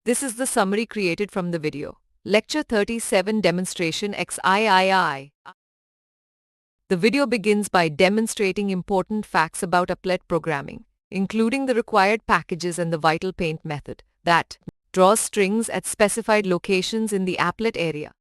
This is the summary created from the video. Lecture 37 Demonstration-XIII. The video begins by demonstrating important facts about applet programming, including the required packages and the vital paint method that draws strings at specified locations in the applet area.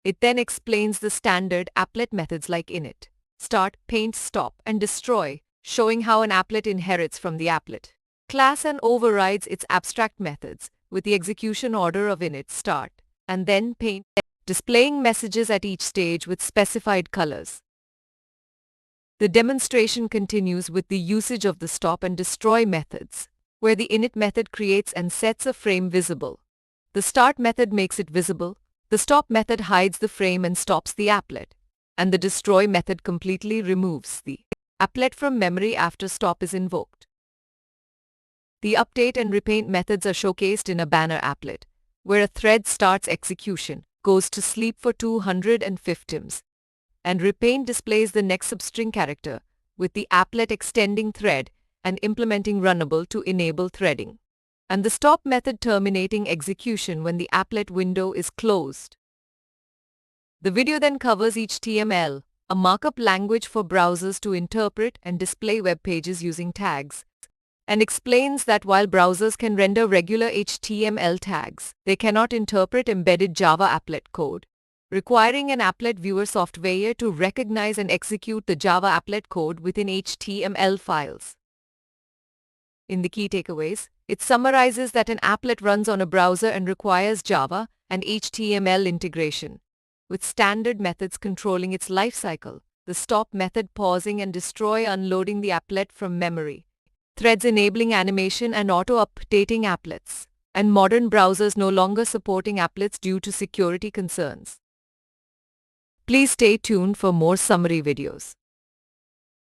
It then explains the standard applet methods like init, start, paint, stop, and destroy, showing how an applet inherits from the applet class and overrides its abstract methods with the execution order of init, start, and then paint, displaying messages at each stage with specified colors. The demonstration continues with the usage of the stop and destroy methods, where the init method creates and sets a frame visible. The start method makes it visible, the stop method hides the frame and stops the applet, and the destroy method completely removes the applet from memory after stop is invoked. The update and repaint methods are showcased in a banner applet, where a thread starts execution, goes to sleep for 250 ms, and repaint displays the next substring character, with the applet extending thread and implementing runnable to enable threading, and the stop method terminating execution when the applet window is closed. The video then covers HTML, a markup language for browsers to interpret and display web pages using tags, and explains that while browsers can render regular HTML tags, they cannot interpret embedded Java applet code, requiring an applet viewer software to recognize and execute the Java applet code within HTML files. In the key takeaways, it summarizes that an applet runs on a browser and requires Java and HTML integration, with standard methods controlling its lifecycle, the stop method pausing and destroy unloading the applet from memory, threads enabling animation and auto-updating applets, and modern browsers no longer supporting applets due to security concerns. Please stay tuned for more summary videos.